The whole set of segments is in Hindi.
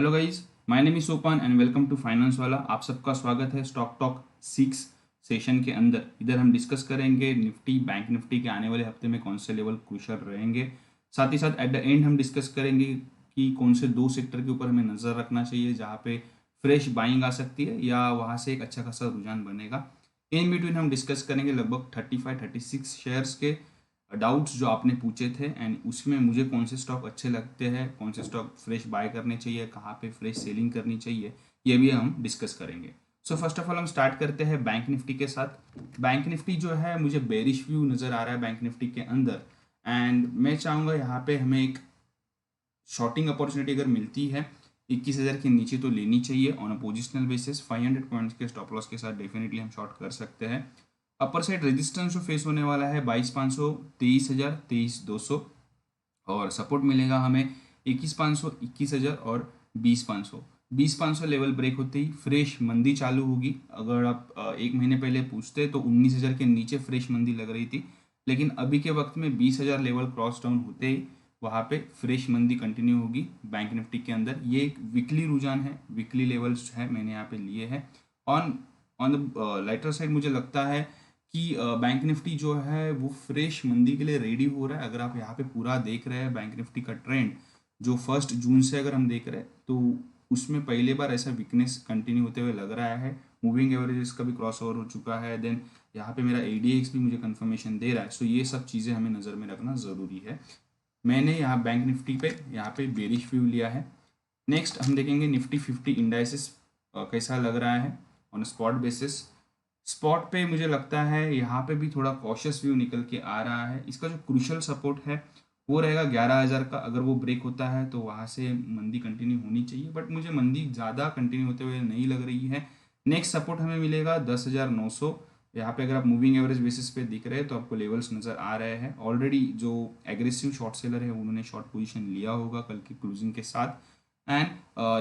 Hello guys, my name is Sopan and welcome to finance वाला। आप सबका स्वागत है स्टॉक टॉक 6 सेशन के अंदर। इधर हम डिस्कस करेंगे निफ्टी बैंक निफ्टी के आने वाले हफ्ते में कौन से लेवल क्रूशियल रहेंगे। साथ ही साथ एट द एंड हम डिस्कस करेंगे कि कौन से दो सेक्टर के ऊपर हमें नज़र रखना चाहिए जहाँ पे फ्रेश बाइंग आ सकती है या वहाँ से एक अच्छा खासा रुझान बनेगा। इन बिटवीन हम डिस्कस करेंगे लगभग 36 शेयर्स के डाउट्स जो आपने पूछे थे एंड उसमें मुझे कौन से स्टॉक अच्छे लगते हैं, कौन से स्टॉक फ्रेश बाय करने चाहिए, कहाँ पे फ्रेश सेलिंग करनी चाहिए, ये भी हम डिस्कस करेंगे। सो फर्स्ट ऑफ ऑल हम स्टार्ट करते हैं बैंक निफ्टी के साथ। बैंक निफ्टी जो है मुझे बेरिश व्यू नज़र आ रहा है बैंक निफ्टी के अंदर एंड मैं चाहूँगा यहाँ पे हमें एक शॉर्टिंग अपॉर्चुनिटी अगर मिलती है 21,000 के नीचे तो लेनी चाहिए on a positional basis. 500 points के स्टॉप लॉस के साथ डेफिनेटली हम शॉर्ट कर सकते हैं। अपर साइड रेजिस्टेंस जो फेस होने वाला है 22,500, 23,000, 23,200 और सपोर्ट मिलेगा हमें 21,500, 21,000 और 20,500। 20,500 लेवल ब्रेक होते ही फ्रेश मंदी चालू होगी। अगर आप एक महीने पहले पूछते तो 19,000 के नीचे फ्रेश मंदी लग रही थी, लेकिन अभी के वक्त में 20,000 लेवल क्रॉस डाउन होते ही वहाँ पे फ्रेश मंदी कंटिन्यू होगी बैंक निफ्टी के अंदर। ये एक वीकली रुझान है, वीकली लेवल्स है मैंने यहाँ पे लिए हैं। On on the lighter side मुझे लगता है कि बैंक निफ्टी जो है वो फ्रेश मंदी के लिए रेडी हो रहा है। अगर आप यहाँ पे पूरा देख रहे हैं बैंक निफ्टी का ट्रेंड जो 1 जून से अगर हम देख रहे हैं तो उसमें पहली बार ऐसा वीकनेस कंटिन्यू होते हुए लग रहा है। मूविंग एवरेजेस का भी क्रॉस ओवर हो चुका है। देन यहाँ पे मेरा एडीएक्स भी मुझे कंफर्मेशन दे रहा है। सो ये सब चीज़ें हमें नज़र में रखना ज़रूरी है। मैंने यहाँ बैंक निफ्टी पे यहाँ पे बेरिश व्यू लिया है। नेक्स्ट हम देखेंगे निफ्टी 50 इंडाइसिस कैसा लग रहा है ऑन स्पॉट बेसिस। स्पॉट पे मुझे लगता है यहाँ पे भी थोड़ा कॉशियस व्यू निकल के आ रहा है। इसका जो क्रूशियल सपोर्ट है वो रहेगा 11,000 का। अगर वो ब्रेक होता है तो वहाँ से मंदी कंटिन्यू होनी चाहिए, बट मुझे मंदी ज़्यादा कंटिन्यू होते हुए नहीं लग रही है। नेक्स्ट सपोर्ट हमें मिलेगा 10,900। यहाँ पे अगर आप मूविंग एवरेज बेसिस पे दिख रहे हैं तो आपको लेवल्स नज़र आ रहे हैं। ऑलरेडी जो एग्रेसिव शॉर्ट सेलर है उन्होंने शॉर्ट पोजीशन लिया होगा कल की क्लोजिंग के साथ। एंड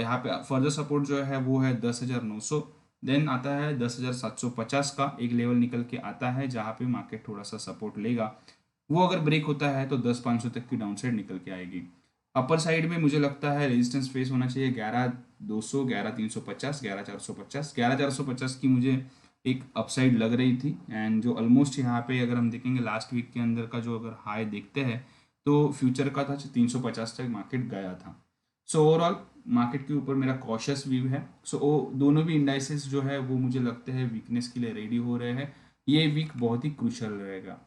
यहाँ पे फर्दर सपोर्ट जो है वो है 10,900। देन आता है 10,750 का एक लेवल निकल के आता है जहाँ पे मार्केट थोड़ा सा सपोर्ट लेगा। वो अगर ब्रेक होता है तो 10,500 तक की डाउन साइड निकल के आएगी। अपर साइड में मुझे लगता है रेजिस्टेंस फेस होना चाहिए 11,200, 11,350, 11,450। 11,450 की मुझे एक अपसाइड लग रही थी एंड जो ऑलमोस्ट यहाँ पे अगर हम देखेंगे लास्ट वीक के अंदर का जो अगर हाई देखते हैं तो फ्यूचर का था 350 तक मार्केट गया था। सो ओवरऑल मार्केट के ऊपर मेरा कॉशियस व्यू है। सो दोनों भी इंडाइसेस जो है वो मुझे लगते हैं वीकनेस के लिए रेडी हो रहे हैं। ये वीक बहुत ही क्रूशियल रहेगा।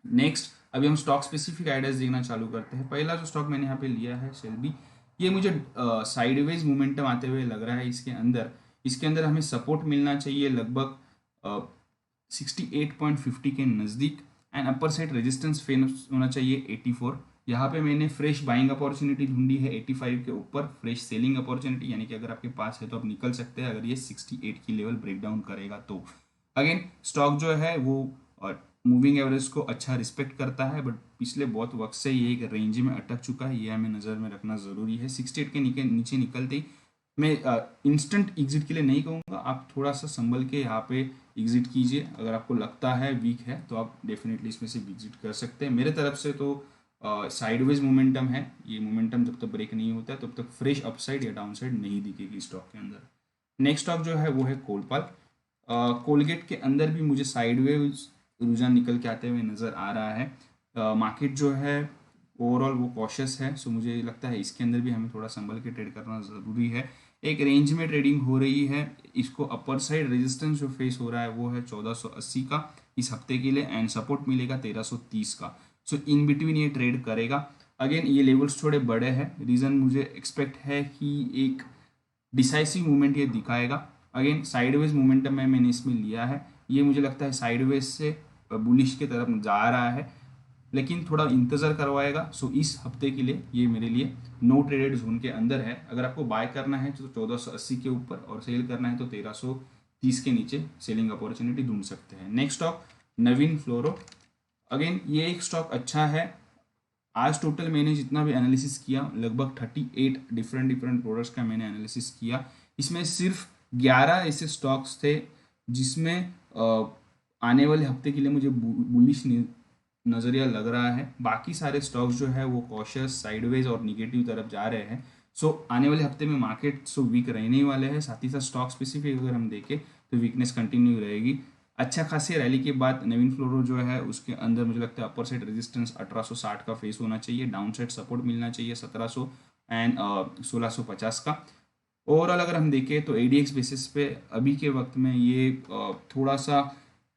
नेक्स्ट अभी हम स्टॉक स्पेसिफिक आइडियाज देखना चालू करते हैं। पहला जो स्टॉक मैंने यहाँ पे लिया है सेल्बी। ये मुझे साइडवेज मोमेंटम आते हुए लग रहा है। इसके अंदर हमें सपोर्ट मिलना चाहिए लगभग 68.50 के नज़दीक and upper side resistance face होना चाहिए 84। यहाँ पे मैंने फ्रेश बाइंग अपॉर्चुनिटी ढूंढी है 85 के ऊपर। फ्रेश सेलिंग अपॉर्चुनिटी यानी कि अगर आपके पास है तो आप निकल सकते हैं अगर ये 68 की लेवल ब्रेक डाउन करेगा तो। अगेन स्टॉक जो है वो मूविंग एवरेज को अच्छा रिस्पेक्ट करता है, बट पिछले बहुत वक्त से ये एक रेंज में अटक चुका है। ये हमें नज़र में रखना ज़रूरी है। 68 के नीचे निकलते ही मैं इंस्टेंट एग्जिट के लिए नहीं कहूँगा, आप थोड़ा सा संभल के यहाँ पे एग्जिट कीजिए। अगर आपको लगता है वीक है तो आप डेफिनेटली इसमें से एग्जिट कर सकते हैं। मेरे तरफ से तो साइडवेज मोमेंटम है। ये मोमेंटम जब तक ब्रेक नहीं होता है तब तक फ्रेश अपसाइड या डाउनसाइड नहीं दिखेगी स्टॉक के अंदर। नेक्स्ट स्टॉक जो है वो है कोलपाल। कोलगेट के अंदर भी मुझे साइडवेज रुझान निकल के आते हुए नज़र आ रहा है। मार्केट जो है ओवरऑल वो कॉशियस है। सो मुझे लगता है इसके अंदर भी हमें थोड़ा संभल के ट्रेड करना ज़रूरी है। एक रेंज में ट्रेडिंग हो रही है। इसको अपर साइड रेजिस्टेंस जो फेस हो रहा है वो है 1480 का इस हफ्ते के लिए एंड सपोर्ट मिलेगा 1330 का। सो इन बिटवीन ये ट्रेड करेगा। अगेन ये लेवल्स थोड़े बड़े हैं। रीज़न मुझे एक्सपेक्ट है कि एक डिसाइसिव मूवमेंट ये दिखाएगा। अगेन साइडवेज मोमेंटम में मैंने इसमें लिया है। ये मुझे लगता है साइडवेज से बुलिश की तरफ जा रहा है, लेकिन थोड़ा इंतज़ार करवाएगा। सो इस हफ्ते के लिए ये मेरे लिए नो ट्रेडेड जोन के अंदर है। अगर आपको बाय करना है तो 1480 के ऊपर और सेल करना है तो 1330 के नीचे सेलिंग अपॉर्चुनिटी ढूंढ सकते हैं। नेक्स्ट स्टॉक नवीन फ्लोरो। अगेन ये एक स्टॉक अच्छा है। आज टोटल मैंने जितना भी एनालिसिस किया लगभग 38 डिफरेंट प्रोडक्ट्स का मैंने एनालिसिस किया। इसमें सिर्फ 11 ऐसे स्टॉक्स थे जिसमें आने वाले हफ्ते के लिए मुझे बुलिश नज़रिया लग रहा है। बाकी सारे स्टॉक्स जो है वो कॉशियस साइडवेज और निगेटिव तरफ जा रहे हैं। सो आने वाले हफ्ते में मार्केट वीक रहने ही वाले हैं। साथ ही साथ स्टॉक स्पेसिफिक अगर हम देखें तो वीकनेस कंटिन्यू रहेगी। अच्छा खासी रैली के बाद नवीन फ्लोरो जो है उसके अंदर मुझे लगता है अपर साइड रेजिस्टेंस 1860 का फेस होना चाहिए, डाउन साइड सपोर्ट मिलना चाहिए 1700 एंड 1650 का। ओवरऑल अगर हम देखें तो एडीएक्स बेसिस पे अभी के वक्त में ये थोड़ा सा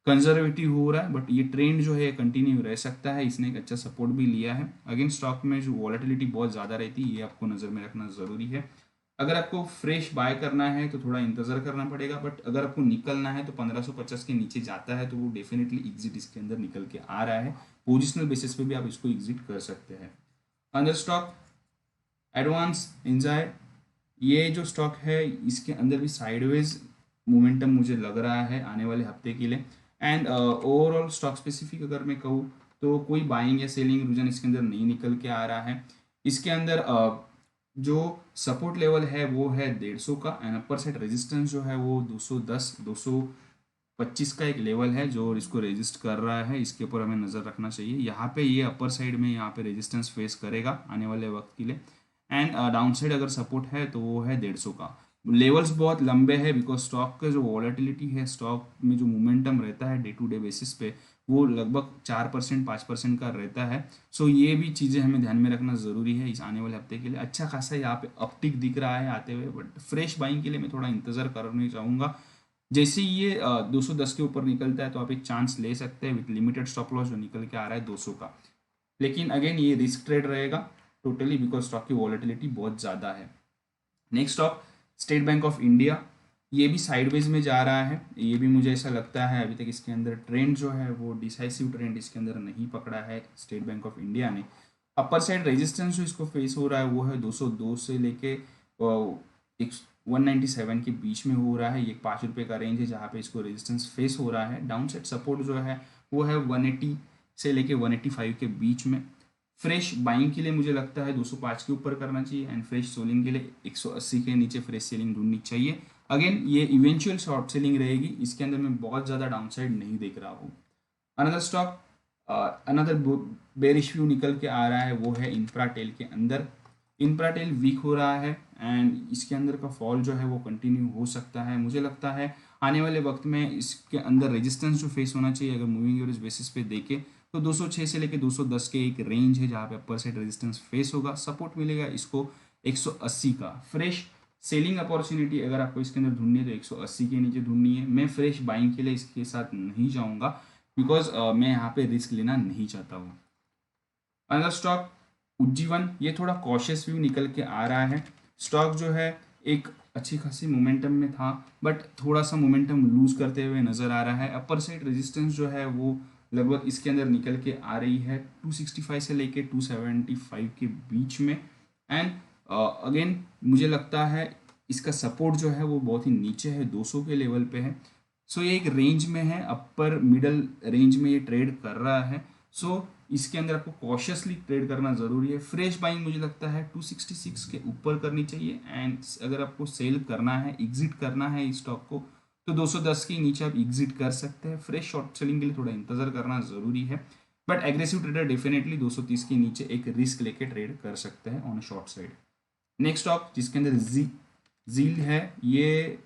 कंजर्वेटिव हो रहा है, बट ये ट्रेंड जो है कंटिन्यू रह सकता है। इसने एक अच्छा सपोर्ट भी लिया है। अगेन स्टॉक में जो वॉलेटिलिटी बहुत ज़्यादा रहती है ये आपको नज़र में रखना ज़रूरी है। अगर आपको फ्रेश बाय करना है तो थोड़ा इंतज़ार करना पड़ेगा, बट अगर आपको निकलना है तो 1550 के नीचे जाता है तो वो डेफिनेटली एग्जिट इसके अंदर निकल के आ रहा है। पोजिशनल बेसिस पे भी आप इसको एग्जिट कर सकते हैं। अंदर स्टॉक एडवांस एंजॉय, ये जो स्टॉक है इसके अंदर भी साइडवेज मोमेंटम मुझे लग रहा है आने वाले हफ्ते के लिए। एंड ओवरऑल स्टॉक स्पेसिफिक अगर मैं कहूँ तो कोई बाइंग या सेलिंग रुझान इसके अंदर नहीं निकल के आ रहा है। इसके अंदर जो सपोर्ट लेवल है वो है 150 का एंड अपर साइड रेजिस्टेंस जो है वो 210 225 का एक लेवल है जो इसको रेजिस्ट कर रहा है। इसके ऊपर हमें नज़र रखना चाहिए। यहाँ पे ये अपर साइड में यहाँ पे रेजिस्टेंस फेस करेगा आने वाले वक्त के लिए। एंड डाउन साइड अगर सपोर्ट है तो वो है 150 का। लेवल्स बहुत लंबे हैं बिकॉज स्टॉक का जो वॉलेटिलिटी है, स्टॉक में जो मोमेंटम रहता है डे टू डे बेसिस पे वो लगभग 4% 5% का रहता है। सो ये भी चीज़ें हमें ध्यान में रखना ज़रूरी है इस आने वाले हफ्ते के लिए। अच्छा खासा यहाँ पे अपटिक दिख रहा है आते हुए, बट फ्रेश बाइंग के लिए मैं थोड़ा इंतज़ार करना चाहूँगा। जैसे ही ये 210 के ऊपर निकलता है तो आप एक चांस ले सकते हैं विथ लिमिटेड स्टॉप लॉस जो निकल के आ रहा है 200 का। लेकिन अगेन ये रिस्क ट्रेड रहेगा टोटली बिकॉज स्टॉक की वॉलेटिलिटी बहुत ज़्यादा है। Next stock state bank of India, ये भी साइडवेज में जा रहा है। ये भी मुझे ऐसा लगता है अभी तक इसके अंदर ट्रेंड जो है वो डिसाइसिव ट्रेंड इसके अंदर नहीं पकड़ा है स्टेट बैंक ऑफ इंडिया ने। अपर साइड रेजिस्टेंस जो इसको फेस हो रहा है वो है 202 से लेके 197 के बीच में हो रहा है। ये 5 रुपये का रेंज है जहाँ पे इसको रेजिस्टेंस फेस हो रहा है। डाउन साइड सपोर्ट जो है वो है 180 से लेके 185 के बीच में। फ्रेश बाइंग के लिए मुझे लगता है 205 के ऊपर करना चाहिए एंड फ्रेश सेलिंग के लिए 180 के नीचे फ्रेश सेलिंग ढूंढनी चाहिए। अगेन ये इवेंचुअल शॉर्ट सेलिंग रहेगी, इसके अंदर मैं बहुत ज़्यादा डाउनसाइड नहीं देख रहा हूँ। Another stock another bearish view निकल के आ रहा है वो है इंफ्राटेल के अंदर। इंफ्राटेल वीक हो रहा है एंड इसके अंदर का फॉल जो है वो कंटिन्यू हो सकता है। मुझे लगता है आने वाले वक्त में इसके अंदर रेजिस्टेंस जो फेस होना चाहिए अगर मूविंग एवरेज बेसिस पे देखें तो 206 से लेके 210 के एक रेंज है जहाँ पे अपर साइड रेजिस्टेंस फेस होगा। सपोर्ट मिलेगा इसको 180 का। फ्रेश सेलिंग अपॉर्चुनिटी अगर आपको इसके अंदर ढूंढनी है तो 180 के नीचे ढूंढनी है। मैं फ्रेश बाइंग के लिए इसके साथ नहीं जाऊँगा बिकॉज मैं यहाँ पे रिस्क लेना नहीं चाहता हूँ। अनदर स्टॉक उज्जीवन, ये थोड़ा कॉशियस व्यू निकल के आ रहा है। स्टॉक जो है एक अच्छी खासी मोमेंटम में था बट थोड़ा सा मोमेंटम लूज करते हुए नज़र आ रहा है। अपर साइड रेजिस्टेंस जो है वो लगभग इसके अंदर निकल के आ रही है 265 से लेके 275 के बीच में। एंड अगेन मुझे लगता है इसका सपोर्ट जो है वो बहुत ही नीचे है, 200 के लेवल पे है। सो ये एक रेंज में है, अपर मिडल रेंज में ये ट्रेड कर रहा है। सो इसके अंदर आपको कॉशियसली ट्रेड करना ज़रूरी है। फ्रेश बाइंग मुझे लगता है 266 के ऊपर करनी चाहिए एंड अगर आपको सेल करना है, एग्जिट करना है इस स्टॉक को तो 210 के नीचे आप एग्जिट कर सकते हैं। फ्रेश शॉर्ट सेलिंग के लिए थोड़ा इंतजार करना ज़रूरी है बट एग्रेसिव ट्रेडर डेफिनेटली 230 के नीचे एक रिस्क लेके ट्रेड कर सकते हैं on short side. Next stock जिसके अंदर जील है, ये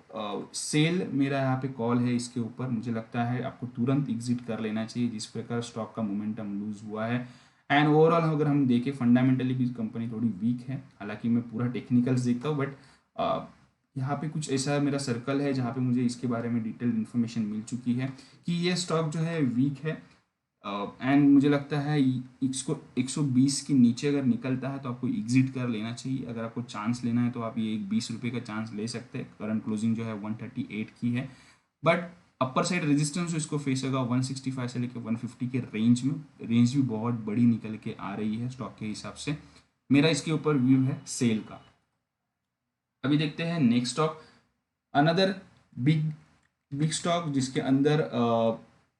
सेल मेरा यहाँ पे कॉल है इसके ऊपर। मुझे लगता है आपको तुरंत एग्जिट कर लेना चाहिए जिस प्रकार स्टॉक का मोमेंटम लूज हुआ है। एंड ओवरऑल अगर हम देखें फंडामेंटली भी कंपनी थोड़ी वीक है, हालांकि मैं पूरा टेक्निकल्स देखता हूँ बट यहाँ पे कुछ ऐसा मेरा सर्कल है जहाँ पे मुझे इसके बारे में डिटेल्ड इन्फॉर्मेशन मिल चुकी है कि ये स्टॉक जो है वीक है। एंड मुझे लगता है इसको 120 के नीचे अगर निकलता है तो आपको एग्जिट कर लेना चाहिए। अगर आपको चांस लेना है तो आप ये एक 20 रुपये का चांस ले सकते हैं। करंट क्लोजिंग जो है 138 की है बट अपर साइड रेजिस्टेंस जो इसको फेस होगा 165 से लेकर 150 के रेंज में। रेंज भी बहुत बड़ी निकल के आ रही है स्टॉक के हिसाब से। मेरा इसके ऊपर व्यू है सेल का। अभी देखते हैं next stock, another big stock जिसके अंदर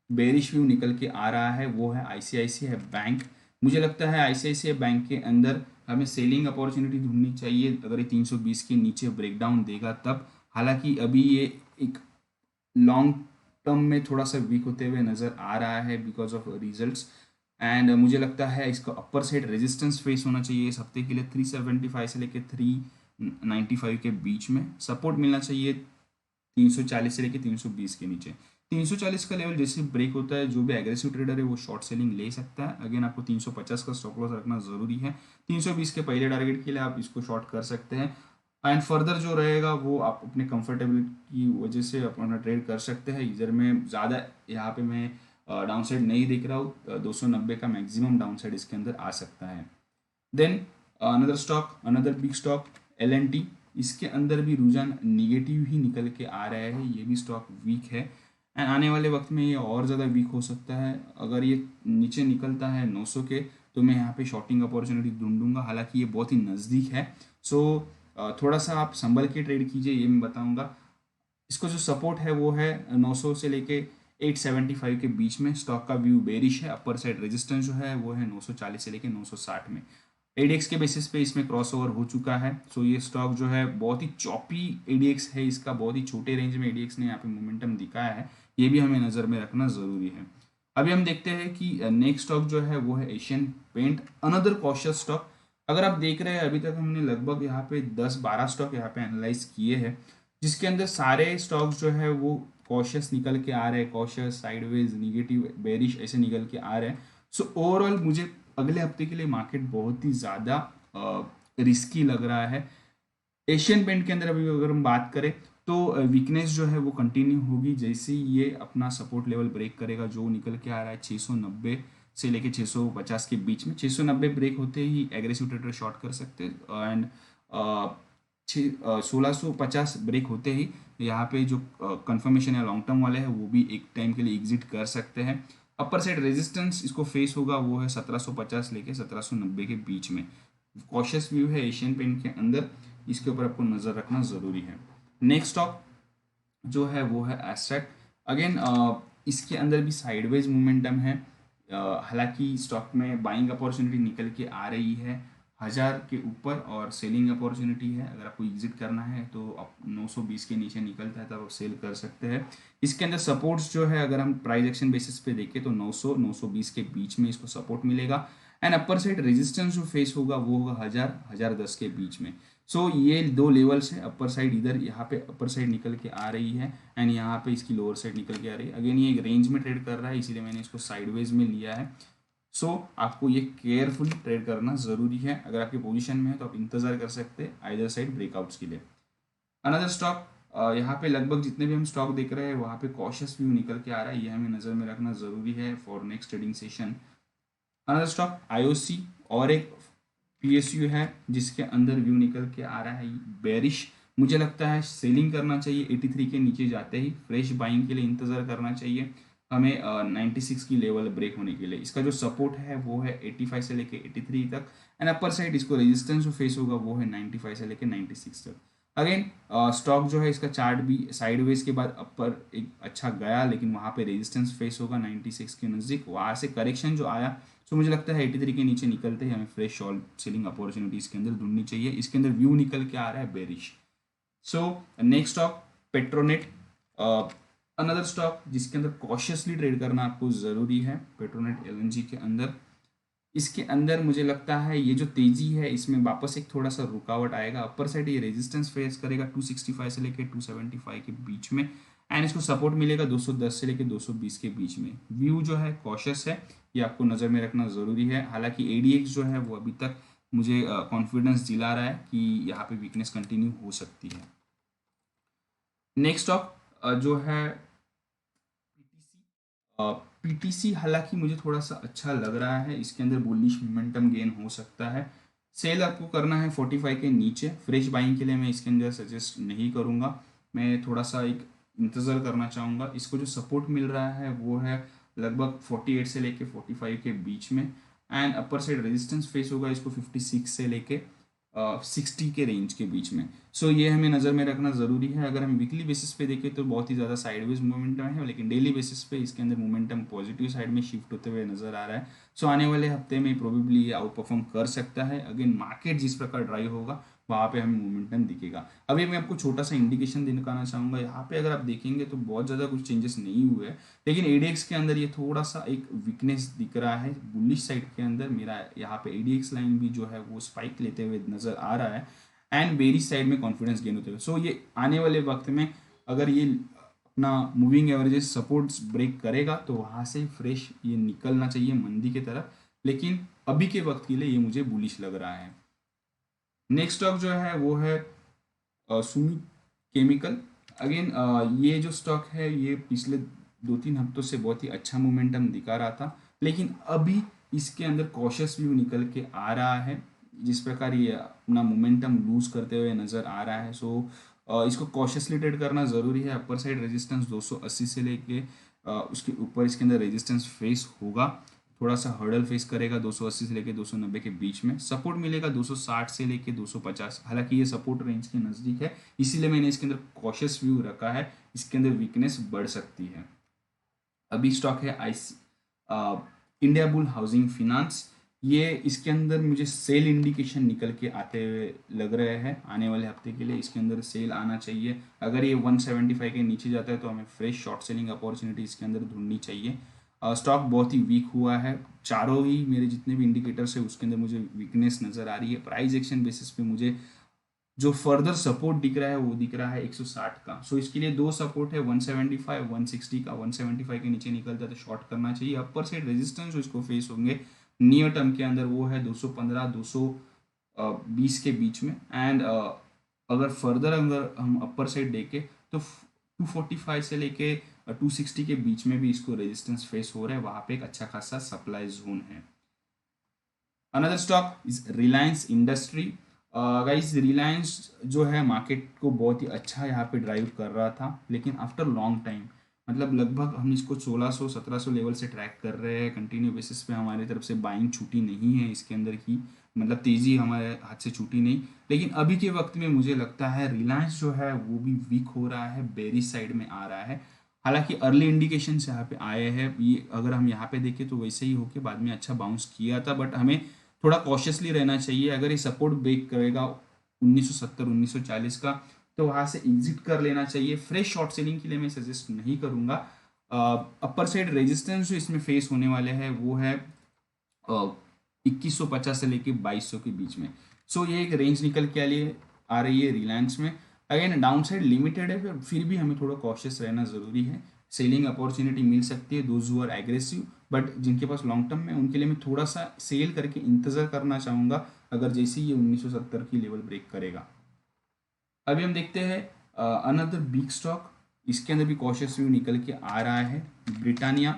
बेरिश व्यू निकल के आ रहा है वो है आईसीआईसीआई बैंक। मुझे लगता है आईसीआईसीआई बैंक के अंदर हमें सेलिंग अपॉर्चुनिटी ढूंढनी चाहिए अगर ये 320 के नीचे ब्रेकडाउन देगा तब। हालांकि अभी ये एक लॉन्ग टर्म में थोड़ा सा वीक होते हुए नज़र आ रहा है बिकॉज ऑफ रिजल्ट्स। एंड मुझे लगता है इसका अपर साइड रेजिस्टेंस फेस होना चाहिए इस हफ्ते के लिए 375 से लेकर 95 के बीच में सपोर्ट मिलना चाहिए 340 से लेके 320 के नीचे। 340 का लेवल जैसे ब्रेक होता है, जो भी एग्रेसिव ट्रेडर है वो शॉर्ट सेलिंग ले सकता है। अगेन आपको 350 का स्टॉप लॉस रखना जरूरी है। 320 के पहले टारगेट के लिए आप इसको शॉर्ट कर सकते हैं, एंड फर्दर जो रहेगा वो आप अपने कंफर्टेबल की वजह से अपना ट्रेड कर सकते हैं। इधर में ज़्यादा यहाँ पे मैं डाउन साइड नहीं दिख रहा हूँ, 290 का मैक्सिमम डाउन साइड इसके अंदर आ सकता है। Then another stock, another big stock LNT, इसके अंदर भी रुझान निगेटिव ही निकल के आ रहा है। ये भी स्टॉक वीक है एंड आने वाले वक्त में ये और ज़्यादा वीक हो सकता है। अगर ये नीचे निकलता है 900 के, तो मैं यहाँ पे शॉर्टिंग अपॉर्चुनिटी ढूंढूंगा, हालांकि ये बहुत ही नज़दीक है। सो थोड़ा सा आप संभल के ट्रेड कीजिए, ये मैं बताऊंगा। इसको जो सपोर्ट है वो है 900 से लेके 875 के बीच में। स्टॉक का व्यू बेरिश है। अपर साइड रेजिस्टेंस जो है वो है 940 से लेके 960 में। ADX के बेसिस पे इसमें क्रॉसओवर हो चुका है। सो ये स्टॉक जो है बहुत ही चॉपी ADX है इसका, बहुत ही छोटे रेंज में ADX ने यहाँ पे मोमेंटम दिखाया है, ये भी हमें नज़र में रखना ज़रूरी है। अभी हम देखते हैं कि नेक्स्ट स्टॉक जो है वो है Asian paint, another cautious stock. अगर आप देख रहे हैं अभी तक हमने लगभग यहाँ पे 10-12 स्टॉक यहाँ पे एनालाइज किए हैं, जिसके अंदर सारे स्टॉक्स जो है वो कॉशियस निकल के आ रहे हैं, कॉशियस, साइडवेज, निगेटिव, बेरिश ऐसे निकल के आ रहे हैं। सो ओवरऑल मुझे अगले हफ्ते के लिए मार्केट बहुत ही ज़्यादा रिस्की लग रहा है। एशियन पेंट के अंदर अभी अगर हम बात करें तो वीकनेस जो है वो कंटिन्यू होगी जैसे ही ये अपना सपोर्ट लेवल ब्रेक करेगा, जो निकल के आ रहा है 690 से लेके 650 के बीच में। 690 ब्रेक होते ही एग्रेसिव ट्रेडर शॉर्ट कर सकते हैं, एंड 1650 ब्रेक होते ही यहाँ पे जो कंफर्मेशन है लॉन्ग टर्म वाले हैं वो भी एक टाइम के लिए एग्जिट कर सकते हैं। अपर साइड रेजिस्टेंस इसको फेस होगा वो है 1750 लेके 1790 के बीच में। कॉशियस व्यू है एशियन पेंट के अंदर, इसके ऊपर आपको नज़र रखना ज़रूरी है। नेक्स्ट स्टॉक जो है वो है एस्ट्रैक्ट। अगेन इसके अंदर भी साइडवेज मोमेंटम है, हालांकि स्टॉक में बाइंग अपॉर्चुनिटी निकल के आ रही है 1000 के ऊपर और सेलिंग अपॉर्चुनिटी है। अगर आपको एग्जिट करना है तो आप 920 के नीचे निकलता है तब आप सेल कर सकते हैं। इसके अंदर सपोर्ट्स जो है अगर हम प्राइस एक्शन बेसिस पे देखें तो 900-920 के बीच में इसको सपोर्ट मिलेगा, एंड अपर साइड रेजिस्टेंस जो फेस होगा वो होगा 1000-1010 के बीच में। सो ये दो लेवल्स है। अपर साइड इधर यहाँ पे अपर साइड निकल के आ रही है एंड यहाँ पे इसकी लोअर साइड निकल के आ रही है। अगेन ये एक रेंज में ट्रेड कर रहा है, इसीलिए मैंने इसको साइडवेज में लिया है। सो आपको ये केयरफुली ट्रेड करना ज़रूरी है। अगर आपके पोजीशन में है तो आप इंतज़ार कर सकते हैं आइदर साइड ब्रेकआउट्स के लिए। अनदर स्टॉक, यहाँ पे लगभग जितने भी हम स्टॉक देख रहे हैं वहाँ पे कॉशियस व्यू निकल के आ रहा है, ये हमें नज़र में रखना ज़रूरी है for next trading session. Another stock IOC और एक PSU है जिसके अंदर व्यू निकल के आ रहा है बेरिश। मुझे लगता है सेलिंग करना चाहिए 83 के नीचे जाते ही, फ्रेश बाइंग के लिए इंतज़ार करना चाहिए हमें 96 की लेवल ब्रेक होने के लिए। इसका जो सपोर्ट है वो है 85 से लेके 83 तक, एंड अपर साइड इसको रेजिस्टेंस जो फेस होगा वो है 95 से लेके 96 तक। अगेन स्टॉक जो है इसका चार्ट भी साइडवेज के बाद अपर एक अच्छा गया, लेकिन वहाँ पे रेजिस्टेंस फेस होगा 96 के नज़दीक, वहाँ से करेक्शन जो आया। तो मुझे लगता है 83 के नीचे निकलते ही हमें फ्रेश शॉर्ट सेलिंग अपॉर्चुनिटी इसके अंदर ढूंढनी चाहिए। इसके अंदर व्यू निकल के आ रहा है bearish. So next stock Petronet, another stock जिसके अंदर कॉशियसली ट्रेड करना आपको ज़रूरी है। पेट्रोनेट LNG के अंदर, इसके अंदर मुझे लगता है ये जो तेजी है इसमें वापस एक थोड़ा सा रुकावट आएगा। अपर साइड ये रेजिस्टेंस फेस करेगा 265 से लेके 275 के बीच में, एंड इसको सपोर्ट मिलेगा 210 से लेके 220 के बीच में। व्यू जो है कॉशियस है, ये आपको नज़र में रखना ज़रूरी है। हालांकि ADX जो है वो अभी तक मुझे कॉन्फिडेंस दिला रहा है कि यहाँ पे वीकनेस कंटिन्यू हो सकती है। नेक्स्ट स्टॉक जो है PTC, हालांकि मुझे थोड़ा सा अच्छा लग रहा है, इसके अंदर बुलिश मोमेंटम गेन हो सकता है। सेल आपको करना है 45 के नीचे। फ्रेश बाइंग के लिए मैं इसके अंदर सजेस्ट नहीं करूँगा, मैं थोड़ा सा एक इंतज़ार करना चाहूँगा। इसको जो सपोर्ट मिल रहा है वो है लगभग 48 से लेके 45 के बीच में, and upper side resistance face होगा इसको 56 से लेके 60 के रेंज के बीच में। सो ये हमें नज़र में रखना ज़रूरी है। अगर हम वीकली बेसिस पे देखें तो बहुत ही ज़्यादा साइडवेज मोमेंटम है, लेकिन डेली बेसिस पे इसके अंदर मोमेंटम पॉजिटिव साइड में शिफ्ट होते हुए नज़र आ रहा है। सो आने वाले हफ्ते में प्रोबेबली ये आउट परफॉर्म कर सकता है। अगेन मार्केट जिस प्रकार ड्राइव होगा वहाँ पे हमें मोमेंटम दिखेगा। अभी मैं आपको छोटा सा इंडिकेशन दिखाना चाहूँगा। यहाँ पे अगर आप देखेंगे तो बहुत ज़्यादा कुछ चेंजेस नहीं हुए हैं, लेकिन ADX के अंदर ये थोड़ा सा एक वीकनेस दिख रहा है बुलिश साइड के अंदर। मेरा यहाँ पे ADX लाइन भी जो है वो स्पाइक लेते हुए नज़र आ रहा है, एंड बेरिश साइड में कॉन्फिडेंस गेन होते हुए। सो ये आने वाले वक्त में अगर ये अपना मूविंग एवरेजेस सपोर्ट्स ब्रेक करेगा तो वहाँ से फ्रेश ये निकलना चाहिए मंदी की तरफ, लेकिन अभी के वक्त के लिए ये मुझे बुलिश लग रहा है। नेक्स्ट स्टॉक जो है वो है सुमी केमिकल। अगेन ये जो स्टॉक है ये पिछले 2-3 हफ्तों से बहुत ही अच्छा मोमेंटम दिखा रहा था, लेकिन अभी इसके अंदर कॉशियस व्यू निकल के आ रहा है। जिस प्रकार ये अपना मोमेंटम लूज करते हुए नज़र आ रहा है, सो इसको कॉशियसली ट्रेड करना ज़रूरी है। अपर साइड रेजिस्टेंस 280 से लेके उसके ऊपर इसके अंदर रेजिस्टेंस फेस होगा, थोड़ा सा हर्डल फेस करेगा 280 से लेके 290 के बीच में। सपोर्ट मिलेगा 260 से लेके 250, हालांकि ये सपोर्ट रेंज के नज़दीक है, इसीलिए मैंने इसके अंदर कॉशियस व्यू रखा है। इसके अंदर वीकनेस बढ़ सकती है। अभी स्टॉक है इंडिया बुल हाउसिंग फिनांस। ये इसके अंदर मुझे सेल इंडिकेशन निकल के आते हुए लग रहे हैं। आने वाले हफ्ते के लिए इसके अंदर सेल आना चाहिए। अगर ये 175 के नीचे जाता है तो हमें फ्रेश शॉर्ट सेलिंग अपॉर्चुनिटी इसके अंदर ढूंढनी चाहिए। स्टॉक बहुत ही वीक हुआ है, चारों ही मेरे जितने भी इंडिकेटर्स है उसके अंदर मुझे वीकनेस नज़र आ रही है। प्राइस एक्शन बेसिस पे मुझे जो फर्दर सपोर्ट दिख रहा है वो दिख रहा है 160 का। सो इसके लिए दो सपोर्ट है 175 160 का। 175 के नीचे निकलता है तो शॉर्ट करना चाहिए। अपर साइड रेजिस्टेंस जो इसको फेस होंगे नियर टर्म के अंदर वो है 215 220 के बीच में। एंड अगर फर्दर अगर हम अपर साइड देखें तो 245 से लेके 260 के बीच में भी इसको रेजिस्टेंस फेस हो रहा है, वहाँ पे एक अच्छा खासा सप्लाई जोन है। Another stock is Reliance industry. Guys Reliance जो है मार्केट को बहुत ही अच्छा यहाँ पे ड्राइव कर रहा था, लेकिन आफ्टर लॉन्ग टाइम, मतलब लगभग हम इसको 1600-1700 लेवल से ट्रैक कर रहे हैं कंटिन्यू बेसिस पे। हमारी तरफ से बाइंग छूटी नहीं है इसके अंदर की, मतलब तेज़ी हमारे हाथ से छूटी नहीं। लेकिन अभी के वक्त में मुझे लगता है रिलायंस जो है वो भी वीक हो रहा है, बेरिश साइड में आ रहा है। हालांकि अर्ली इंडिकेशन यहाँ पे आए हैं, ये अगर हम यहाँ पे देखें तो वैसे ही होके बाद में अच्छा बाउंस किया था, बट हमें थोड़ा कॉशियसली रहना चाहिए। अगर ये सपोर्ट ब्रेक करेगा 1970 1940 का तो वहां से एग्जिट कर लेना चाहिए। फ्रेश शॉर्ट सेलिंग के लिए मैं सजेस्ट नहीं करूंगा। अपर साइड रेजिस्टेंस जो इसमें फेस होने वाले हैं वो है 2150 से लेके 2200 के बीच में। सो ये एक रेंज निकल के लिए आ रही है रिलायंस में। अगेन डाउन साइड लिमिटेड है, फिर भी हमें थोड़ा कॉशियस रहना ज़रूरी है। सेलिंग अपॉर्चुनिटी मिल सकती है those who are aggressive, but जिनके पास लॉन्ग टर्म में उनके लिए मैं थोड़ा सा सेल करके इंतज़ार करना चाहूँगा अगर जैसे ये 1970 की लेवल ब्रेक करेगा। अभी हम देखते हैं अनदर बिग स्टॉक, इसके अंदर भी कॉशियस व्यू निकल के आ रहा है ब्रिटानिया।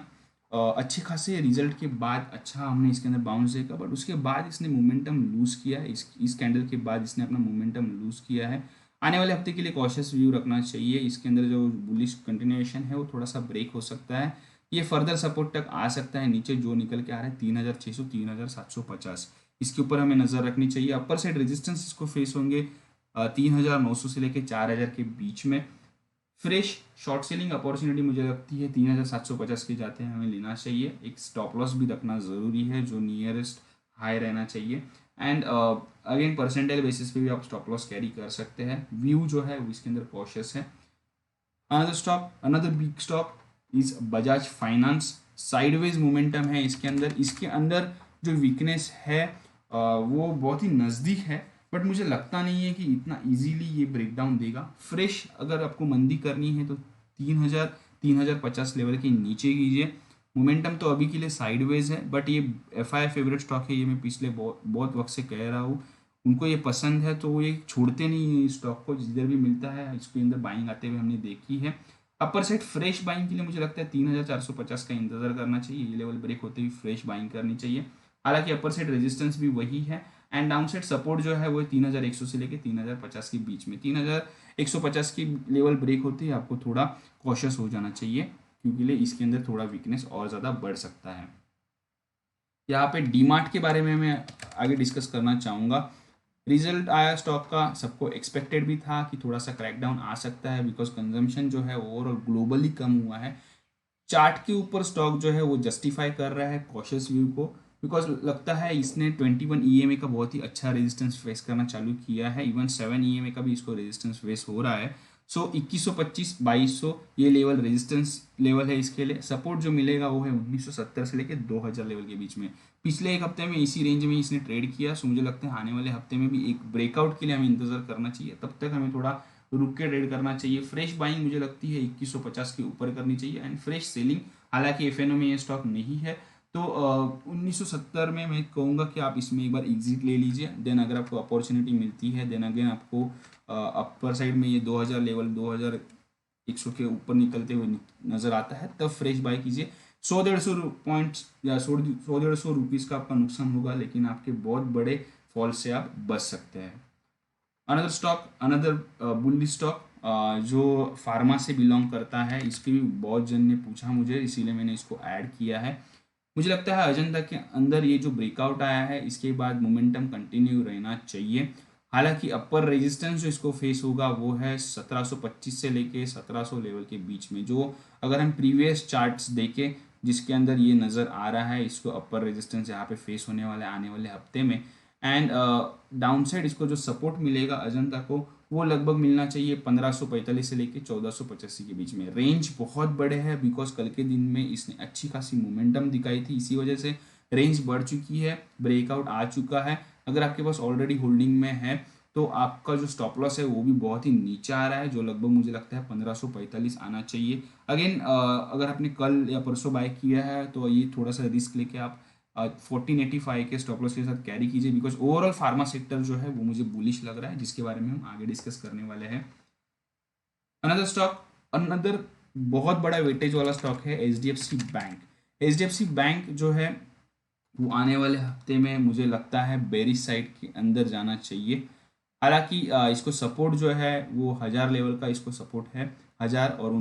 अच्छे खासे रिजल्ट के बाद अच्छा हमने इसके अंदर बाउंस देखा, बट उसके बाद इसने मोमेंटम लूज किया है। इस कैंडल के बाद इसने अपना मोमेंटम लूज किया है। आने वाले हफ्ते के लिए कॉशियस व्यू रखना चाहिए। इसके अंदर जो बुलिश कंटिन्यूएशन है वो थोड़ा सा ब्रेक हो सकता है, ये फर्दर सपोर्ट तक आ सकता है। नीचे जो निकल के आ रहा है 3600 3750, इसके ऊपर हमें नज़र रखनी चाहिए। अपर साइड रेजिस्टेंस इसको फेस होंगे 3900 से लेके 4000 के बीच में। फ्रेश शॉर्ट सेलिंग अपॉर्चुनिटी मुझे लगती है 3750 के जाते हैं हमें लेना चाहिए। एक स्टॉप लॉस भी रखना ज़रूरी है जो नियरेस्ट हाई रहना चाहिए। एंड अगेन परसेंटाइल बेसिस पे भी आप स्टॉप लॉस कैरी कर सकते हैं। व्यू जो है वो इसके अंदर कॉशियस है। Another big stock is Bajaj finance. Sideways momentum है इसके अंदर। इसके अंदर जो वीकनेस है वो बहुत ही नज़दीक है, बट मुझे लगता नहीं है कि इतना इजीली ये ब्रेकडाउन देगा। फ्रेश अगर आपको मंदी करनी है तो 3050 लेवल के नीचे कीजिए। मोमेंटम तो अभी के लिए साइडवेज है, बट ये FI फेवरेट स्टॉक है, ये मैं पिछले बहुत वक्त से कह रहा हूँ। उनको ये पसंद है तो वो ये छोड़ते नहीं है स्टॉक को, जिधर भी मिलता है इसके अंदर बाइंग आते हुए हमने देखी है। अपर साइड फ्रेश बाइंग के लिए मुझे लगता है 3450 का इंतजार करना चाहिए। ये लेवल ब्रेक होते ही फ्रेश बाइंग करनी चाहिए। हालांकि अपर साइड रेजिस्टेंस भी वही है एंड डाउन साइड सपोर्ट जो है वो 3100 से लेके 3050 के बीच में। 3150 की लेवल ब्रेक होती है आपको थोड़ा कॉशियस हो जाना चाहिए, क्योंकि इसके अंदर थोड़ा वीकनेस और ज़्यादा बढ़ सकता है। यहाँ पे डीमार्ट के बारे में मैं आगे डिस्कस करना चाहूँगा। रिजल्ट आया स्टॉक का, सबको एक्सपेक्टेड भी था कि थोड़ा सा क्रैकडाउन आ सकता है, बिकॉज कंजम्पशन जो है ओवरऑल ग्लोबली कम हुआ है। चार्ट के ऊपर स्टॉक जो है वो जस्टिफाई कर रहा है कॉशियस व्यू को, बिकॉज लगता है इसने 21 EMA का बहुत ही अच्छा रेजिस्टेंस फेस करना चालू किया है। इवन 7 EMA का भी इसको रेजिस्टेंस फेस हो रहा है। सो 2125 2200 ये लेवल रेजिस्टेंस लेवल है इसके लिए। सपोर्ट जो मिलेगा वो है 1970 से लेकर 2000 लेवल के बीच में। पिछले एक हफ्ते में इसी रेंज में इसने ट्रेड किया, सो मुझे लगता है आने वाले हफ्ते में भी एक ब्रेकआउट के लिए हमें इंतजार करना चाहिए। तब तक हमें थोड़ा रुक के ट्रेड करना चाहिए। फ्रेश बाइंग मुझे लगती है 2150 के ऊपर करनी चाहिए एंड फ्रेश सेलिंग, हालांकि एफएनओ में ये स्टॉक नहीं है तो 1970 में मैं कहूँगा कि आप इसमें एक बार एग्जिट ले लीजिए। देन अगर आपको अपॉर्चुनिटी मिलती है, देन अगेन आपको अपर साइड में ये 2000 लेवल 2100 के ऊपर निकलते हुए नजर आता है, तब फ्रेश बाय कीजिए। 100-150 पॉइंट्स या 100-150 रुपीज़ का आपका नुकसान होगा, लेकिन आपके बहुत बड़े फॉल से आप बच सकते हैं। अनदर स्टॉक, अनदर बुल्ली स्टॉक जो फार्मा से बिलोंग करता है, इसकी भी बहुत जन ने पूछा मुझे, इसीलिए मैंने इसको ऐड किया है। मुझे लगता है अजंता के अंदर ये जो ब्रेकआउट आया है इसके बाद मोमेंटम कंटिन्यू रहना चाहिए। हालांकि अपर रेजिस्टेंस जो इसको फेस होगा वो है 1725 से लेके 1700 लेवल के बीच में, जो अगर हम प्रीवियस चार्ट्स देखें जिसके अंदर ये नज़र आ रहा है इसको अपर रेजिस्टेंस यहाँ पे फेस होने वाला है आने वाले हफ्ते में। एंड डाउन साइड इसको जो सपोर्ट मिलेगा अजंता को वो लगभग मिलना चाहिए 1545 से लेके 1485 के बीच में। रेंज बहुत बड़े हैं बिकॉज कल के दिन में इसने अच्छी खासी मोमेंटम दिखाई थी, इसी वजह से रेंज बढ़ चुकी है, ब्रेकआउट आ चुका है। अगर आपके पास ऑलरेडी होल्डिंग में है तो आपका जो स्टॉप लॉस है वो भी बहुत ही नीचे आ रहा है, जो लगभग मुझे लगता है 1545 आना चाहिए। अगेन अगर आपने कल या परसों बाय किया है तो ये थोड़ा सा रिस्क लेके आप 1485 के स्टॉप लॉस के साथ कैरी कीजिए, बिकॉज ओवरऑल फार्मा सेक्टर जो है वो मुझे बुलिश लग रहा है, जिसके बारे में हम आगे डिस्कस करने वाले हैं। अनदर स्टॉक, अनदर बहुत बड़ा वेटेज वाला स्टॉक है एचडीएफसी बैंक। एचडीएफसी बैंक जो है वो आने वाले हफ्ते में मुझे लगता है बेरिश साइड के अंदर जाना चाहिए। हालांकि इसको सपोर्ट जो है वो 1000 लेवल का इसको सपोर्ट है, 1000 और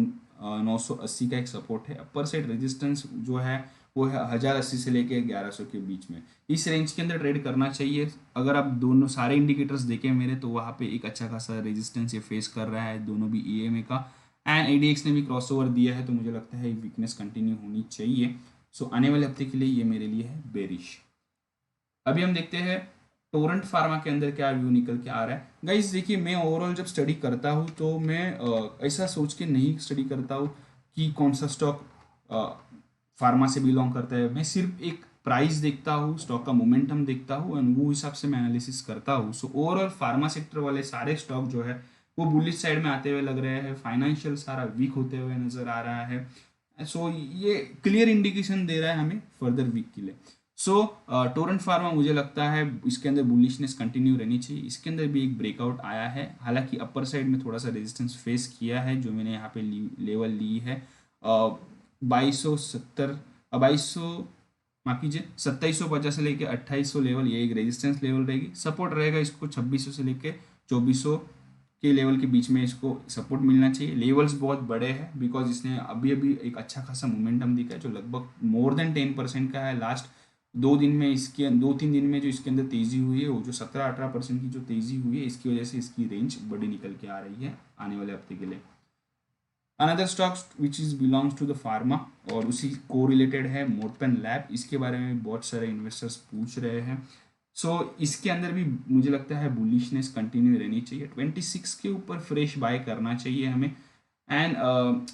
980 का एक सपोर्ट है। अपर साइड रेजिस्टेंस जो है वो है 1080 से लेके 1100 के बीच में। इस रेंज के अंदर ट्रेड करना चाहिए। अगर आप दोनों सारे इंडिकेटर्स देखें मेरे तो वहाँ पे एक अच्छा खासा रेजिस्टेंस ये फेस कर रहा है, दोनों भी ईएमए का एंड एडीएक्स ने भी क्रॉसओवर दिया है, तो मुझे लगता है वीकनेस कंटिन्यू होनी चाहिए। सो आने वाले हफ्ते के लिए ये मेरे लिए है बेरिश। अभी हम देखते हैं टोरेंट फार्मा के अंदर क्या व्यू निकल के आ रहा है। गाइस देखिए, मैं ओवरऑल जब स्टडी करता हूँ तो मैं ऐसा सोच के नहीं स्टडी करता हूँ कि कौन सा स्टॉक फार्मा से बिलोंग करता है। मैं सिर्फ एक प्राइस देखता हूँ, स्टॉक का मोमेंटम देखता हूँ एंड वो हिसाब से मैं एनालिसिस करता हूँ। सो ओवरऑल फार्मा सेक्टर वाले सारे स्टॉक जो है वो बुलिश साइड में आते हुए लग रहे हैं, फाइनेंशियल सारा वीक होते हुए नजर आ रहा है। सो ये क्लियर इंडिकेशन दे रहा है हमें फर्दर वीक के लिए। सो टोरेंट फार्मा मुझे लगता है इसके अंदर बुलिशनेस कंटिन्यू रहनी चाहिए। इसके अंदर भी एक ब्रेकआउट आया है, हालांकि अपर साइड में थोड़ा सा रेजिस्टेंस फेस किया है, जो मैंने यहाँ पे लेवल ली है 2270 2200 माफ कीजिए 2750 से लेके 2800 लेवल, ये एक रेजिस्टेंस लेवल रहेगी। सपोर्ट रहेगा इसको 2600 से लेके 2400 के लेवल के बीच में इसको सपोर्ट मिलना चाहिए। लेवल्स बहुत बड़े हैं बिकॉज इसने अभी अभी एक अच्छा खासा मोमेंटम दिखा है, जो लगभग मोर देन 10% का है। लास्ट 2 दिन में इसके 2-3 दिन में जो इसके अंदर तेजी हुई है, वो जो 17-18% की जो तेजी हुई है, इसकी वजह से इसकी रेंज बड़ी निकल के आ रही है आने वाले हफ्ते के लिए। Another stock which is belongs to the pharma और उसी को रिलेटेड है मोरपेन लैब। इसके बारे में बहुत सारे इन्वेस्टर्स पूछ रहे हैं। इसके अंदर भी मुझे लगता है बुलिशनेस कंटिन्यू रहनी चाहिए। 26 के ऊपर फ्रेश बाय करना चाहिए हमें एंड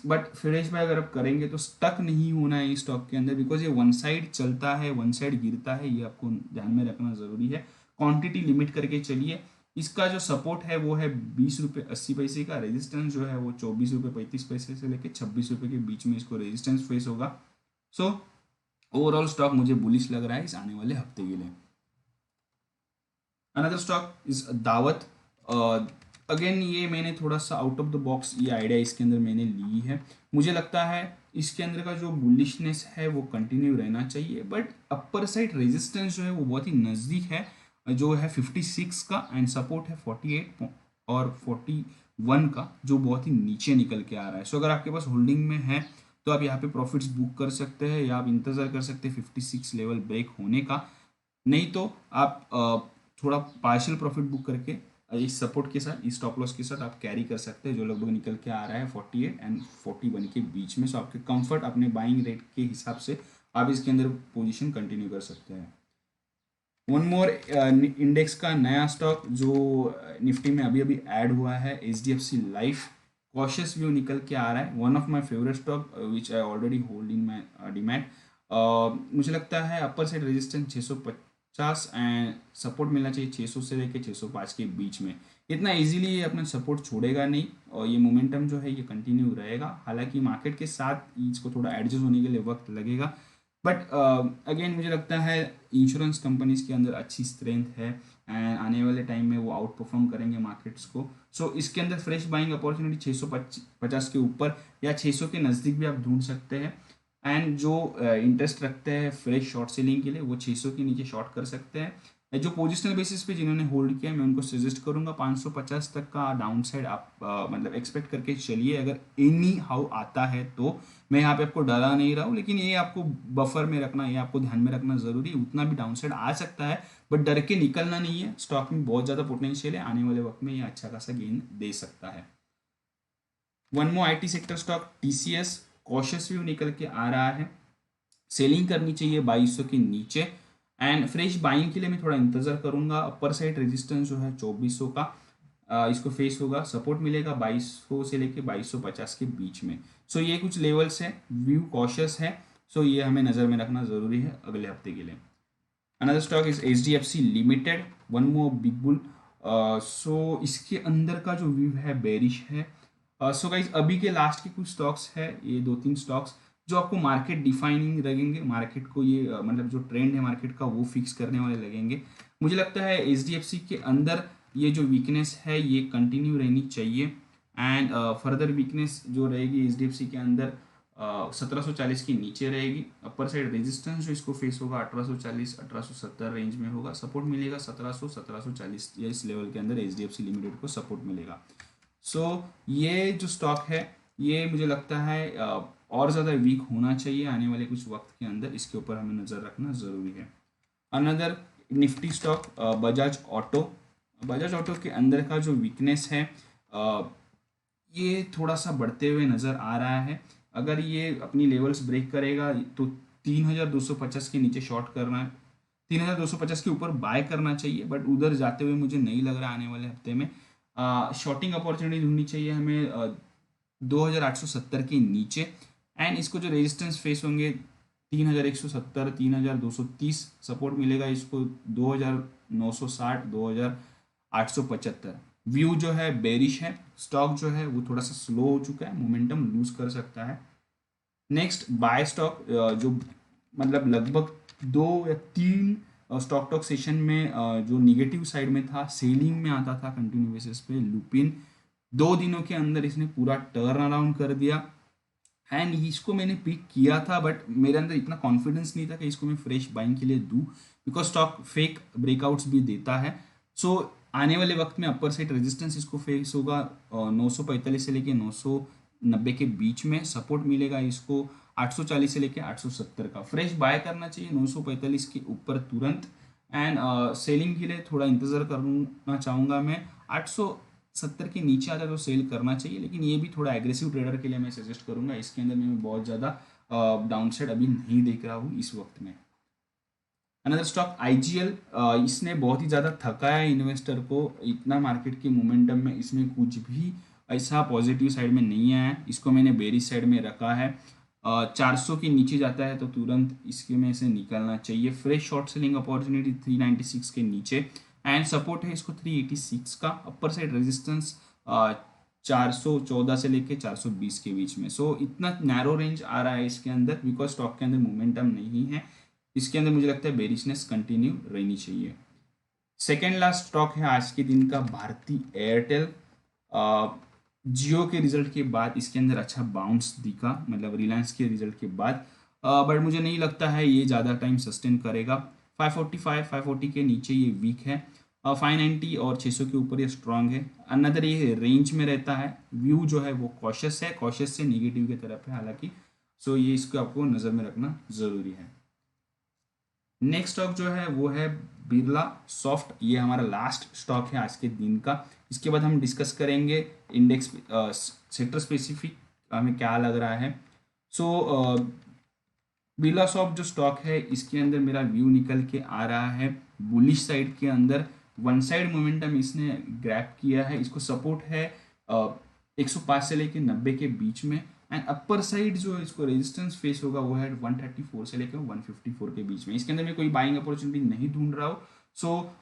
बट फ्रेश बाय अगर आप करेंगे तो स्टक नहीं होना है इस स्टॉक के अंदर, बिकॉज ये वन साइड चलता है वन साइड गिरता है, ये आपको ध्यान में रखना जरूरी है। क्वांटिटी लिमिट करके चलिए। इसका जो सपोर्ट है वो है 20 रुपये 80 पैसे का, रेजिस्टेंस जो है वो 24 रुपये 35 पैसे से लेकर 26 रुपये के बीच में इसको रेजिस्टेंस फेस होगा। सो ओवरऑल स्टॉक मुझे बुलिश लग रहा है इस आने वाले हफ्ते के लिए। अनदर स्टॉक इज दावत। अगेन ये मैंने थोड़ा सा आउट ऑफ द बॉक्स ये आइडिया इसके अंदर मैंने ली है। मुझे लगता है इसके अंदर का जो बुलिशनेस है वो कंटिन्यू रहना चाहिए, बट अपर साइड रेजिस्टेंस जो है वो बहुत ही नज़दीक है, जो है 56 का एंड सपोर्ट है 48 और 41 का, जो बहुत ही नीचे निकल के आ रहा है। सो अगर आपके पास होल्डिंग में है तो आप यहाँ पे प्रॉफिट्स बुक कर सकते हैं या आप इंतज़ार कर सकते हैं 56 लेवल ब्रेक होने का। नहीं तो आप थोड़ा पार्शियल प्रॉफिट बुक करके इस सपोर्ट के साथ, इस स्टॉप लॉस के साथ आप कैरी कर सकते हैं, जो लगभग निकल के आ रहा है 48 एंड 41 के बीच में। सो आपके कंफर्ट अपने बाइंग रेट के हिसाब से आप इसके अंदर पोजीशन कंटिन्यू कर सकते हैं। वन मोर इंडेक्स का नया स्टॉक जो निफ्टी में अभी अभी ऐड हुआ है, एचडीएफसी लाइफ। कॉशियस व्यू निकल के आ रहा है। One of my favourite stock which I already hold in my demat. मुझे लगता है upper side resistance 650 and support मिलना चाहिए 600 से लेके 605 के बीच में। इतना इजीली ये अपना सपोर्ट छोड़ेगा नहीं और ये मोमेंटम जो है ये कंटिन्यू रहेगा। हालांकि मार्केट के साथ इसको थोड़ा एडजस्ट होने के लिए वक्त लगेगा, बट अगेन मुझे लगता है इंश्योरेंस कंपनीज के अंदर अच्छी स्ट्रेंथ है एंड आने वाले टाइम में वो आउट परफॉर्म करेंगे मार्केट्स को। सो इसके अंदर फ्रेश बाइंग अपॉर्चुनिटी 650 के ऊपर या 600 के नज़दीक भी आप ढूंढ सकते हैं। एंड जो इंटरेस्ट रखते हैं फ्रेश शॉर्ट सेलिंग के लिए वो 600 के नीचे शॉर्ट कर सकते हैं। जो पोजिशनल बेसिस पे जिन्होंने होल्ड किया मैं उनको सजेस्ट करूंगा 550 तक का डाउन साइड आप मतलब एक्सपेक्ट करके चलिए। अगर एनी हाउ आता है तो मैं यहाँ पे आपको डरा नहीं रहा हूँ, लेकिन ये आपको बफर में रखना, ये आपको ध्यान में रखना जरूरी है। उतना भी डाउन साइड आ सकता है बट डर के निकलना नहीं है। स्टॉक में बहुत ज़्यादा पोटेंशियल है, आने वाले वक्त में ये अच्छा खासा गेन दे सकता है। One more IT sector stock TCS, cautious view निकल के आ रहा है। सेलिंग करनी चाहिए 2200 के नीचे एंड फ्रेश बाइंग के लिए मैं थोड़ा इंतजार करूंगा। अपर साइड रेजिस्टेंस जो है 2400 का इसको फेस होगा। सपोर्ट मिलेगा 2200 से लेके 2250 के बीच में। सो ये कुछ लेवल्स है, व्यू कॉशियस है। सो ये हमें नज़र में रखना ज़रूरी है अगले हफ्ते के लिए। Another stock is HDFC limited, one more big bull. So इसके अंदर का जो व्यू है बेरिश है। सो गाइज अभी के लास्ट के कुछ स्टॉक्स है, ये 2-3 स्टॉक्स जो आपको मार्केट डिफाइनिंग लगेंगे। मार्केट को ये मतलब जो ट्रेंड है मार्केट का वो फिक्स करने वाले लगेंगे। मुझे लगता है HDFC के अंदर ये जो वीकनेस है ये कंटिन्यू रहनी चाहिए एंड फर्दर वीकनेस जो रहेगी HDFC के अंदर 1740 के नीचे रहेगी। अपर साइड रेजिस्टेंस जो इसको फेस होगा 1840-1870 रेंज में होगा। सपोर्ट मिलेगा 1700-1740 या इस लेवल के अंदर HDFC लिमिटेड को सपोर्ट मिलेगा। सो ये जो स्टॉक है ये मुझे लगता है और ज़्यादा वीक होना चाहिए आने वाले कुछ वक्त के अंदर। इसके ऊपर हमें नज़र रखना ज़रूरी है। Another Nifty stock Bajaj auto. Bajaj auto के अंदर का जो वीकनेस है ये थोड़ा सा बढ़ते हुए नज़र आ रहा है। अगर ये अपनी लेवल्स ब्रेक करेगा तो 3250 के नीचे शॉर्ट करना, 3250 के ऊपर बाय करना चाहिए, बट उधर जाते हुए मुझे नहीं लग रहा आने वाले हफ्ते में। शॉर्टिंग अपॉर्चुनिटी ढूंढनी चाहिए हमें 2870 के नीचे एंड इसको जो रेजिस्टेंस फेस होंगे 3170, 3230 सपोर्ट मिलेगा इसको 2960, 2875। व्यू जो है बेरिश है, स्टॉक जो है वो थोड़ा सा स्लो हो चुका है, मोमेंटम लूज कर सकता है। नेक्स्ट बाय स्टॉक जो मतलब लगभग 2 या 3 स्टॉक टॉक सेशन में जो निगेटिव साइड में था, सेलिंग में आता था कंटिन्यू बेसिस पे, लुपिन 2 दिनों के अंदर इसने पूरा टर्न अराउंड कर दिया एंड इसको मैंने पिक किया था बट मेरे अंदर इतना कॉन्फिडेंस नहीं था कि इसको मैं फ्रेश बाइंग के लिए दूँ बिकॉज स्टॉक फेक ब्रेकआउट्स भी देता है। सो आने वाले वक्त में अपर साइड रेजिस्टेंस इसको फेस होगा 945 से लेके 990 के बीच में। सपोर्ट मिलेगा इसको 840 से लेके 870 का। फ्रेश बाय करना चाहिए 945 के ऊपर तुरंत एंड सेलिंग के लिए थोड़ा इंतज़ार करना चाहूँगा मैं। 870 के नीचे आता तो सेल करना चाहिए, लेकिन ये भी थोड़ा एग्रेसिव ट्रेडर के लिए मैं सजेस्ट करूँगा। इसके अंदर मैं बहुत ज़्यादा डाउन साइड अभी नहीं देख रहा हूँ इस वक्त में। अनदर स्टॉक IGL, इसने बहुत ही ज़्यादा थकाया है इन्वेस्टर को। इतना मार्केट के मोमेंटम में इसमें कुछ भी ऐसा पॉजिटिव साइड में नहीं आया है। इसको मैंने बेरिश साइड में रखा है। 400 के नीचे जाता है तो तुरंत इसके में से निकलना चाहिए। फ्रेश शॉर्ट सेलिंग अपॉर्चुनिटी 396 के नीचे एंड सपोर्ट है इसको 386 का। अपर साइड रेजिस्टेंस 414 से लेके 420 के बीच में। सो इतना नैरो रेंज आ रहा है इसके अंदर बिकॉज स्टॉक के अंदर मोमेंटम नहीं है। इसके अंदर मुझे लगता है बेरिशनेस कंटिन्यू रहनी चाहिए। सेकेंड लास्ट स्टॉक है आज के दिन का भारती एयरटेल। जियो के रिजल्ट के बाद इसके अंदर अच्छा बाउंस दिखा, मतलब रिलायंस के रिजल्ट के बाद, बट मुझे नहीं लगता है ये ज़्यादा टाइम सस्टेन करेगा। 545, 540 के नीचे ये वीक है। 590 और 600 के ऊपर ये स्ट्रांग है। अनदर ये रेंज में रहता है। व्यू जो है वो कॉशियस है, कॉशियस से निगेटिव की तरफ है हालांकि। सो ये इसको आपको नज़र में रखना ज़रूरी है। नेक्स्ट स्टॉक जो है वो है बिरला सॉफ्ट। ये हमारा लास्ट स्टॉक है आज के दिन का। इसके बाद हम डिस्कस करेंगे इंडेक्स सेक्टर स्पेसिफिक हमें क्या लग रहा है। सो बिरला सॉफ्ट जो स्टॉक है इसके अंदर मेरा व्यू निकल के आ रहा है बुलिश साइड के अंदर। वन साइड मोमेंटम इसने ग्रैब किया है। इसको सपोर्ट है 105 से लेके 90 के बीच में। एंड अपर साइड जो इसको रेजिस्टेंस फेस होगा वो है 134 से लेकर 154 के बीच में। इसके अंदर मैं कोई बाइंग अपॉर्चुनिटी नहीं ढूंढ रहा हूँ। सो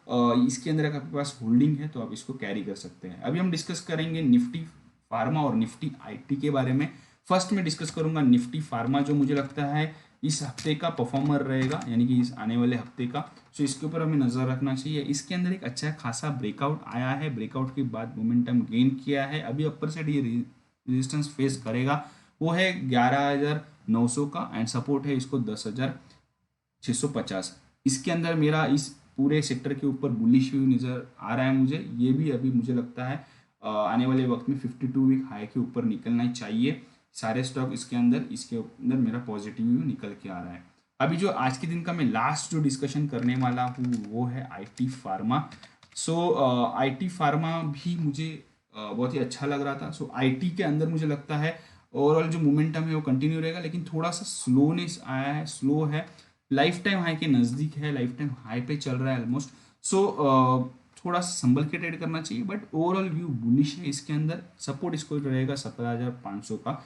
इसके अंदर अगर आपके पास होल्डिंग है तो आप इसको कैरी कर सकते हैं। अभी हम डिस्कस करेंगे निफ्टी फार्मा और निफ्टी आईटी के बारे में। फर्स्ट में डिस्कस करूंगा निफ्टी फार्मा, जो मुझे लगता है इस हफ्ते का परफॉर्मर रहेगा, यानी कि इस आने वाले हफ्ते का। सो इसके ऊपर हमें नजर रखना चाहिए। इसके अंदर एक अच्छा खासा ब्रेकआउट आया है, ब्रेकआउट के बाद मोमेंटम गेन किया है। अभी अपर साइड ये रेजिस्टेंस फेस करेगा, वो है 11,900 का, एंड सपोर्ट है इसको 10,650। इसके अंदर मेरा इस पूरे सेक्टर के ऊपर बुलिश व्यू नजर आ रहा है मुझे। ये भी अभी मुझे लगता है आने वाले वक्त में 52 वीक हाई के ऊपर निकलना ही चाहिए सारे स्टॉक। इसके अंदर मेरा पॉजिटिव व्यू निकल के आ रहा है। अभी जो आज के दिन का मैं लास्ट जो डिस्कशन करने वाला हूँ वो है IT pharma. So IT pharma भी मुझे बहुत ही अच्छा लग रहा था। सो आईटी के अंदर मुझे लगता है ओवरऑल जो मोमेंटम है वो कंटिन्यू रहेगा, लेकिन थोड़ा सा स्लोनेस आया है, स्लो है, लाइफ टाइम हाई के नज़दीक है, लाइफ टाइम हाई पे चल रहा है ऑलमोस्ट। सो थोड़ा सा संभल के ट्रेड करना चाहिए, बट ओवरऑल व्यू बुलिश है। इसके अंदर सपोर्ट इसको रहेगा 17,500 का।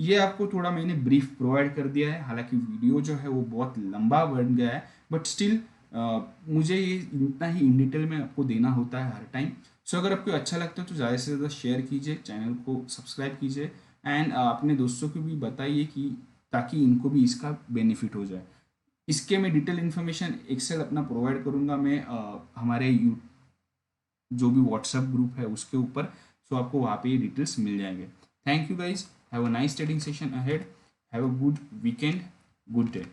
ये आपको थोड़ा मैंने ब्रीफ प्रोवाइड कर दिया है, हालांकि वीडियो जो है वो बहुत लंबा बन गया है, बट स्टिल मुझे ये इतना ही इन डिटेल में आपको देना होता है हर टाइम। अगर आपको अच्छा लगता है तो ज़्यादा से ज़्यादा शेयर कीजिए, चैनल को सब्सक्राइब कीजिए, एंड अपने दोस्तों को भी बताइए कि ताकि इनको भी इसका बेनिफिट हो जाए। इसके मैं डिटेल इन्फॉर्मेशन एक्सेल अपना प्रोवाइड करूँगा मैं हमारे जो भी व्हाट्सएप ग्रुप है उसके ऊपर। आपको वहाँ पे ये डिटेल्स मिल जाएंगे। Thank you guys, have a nice trading session ahead, have a good weekend, good day.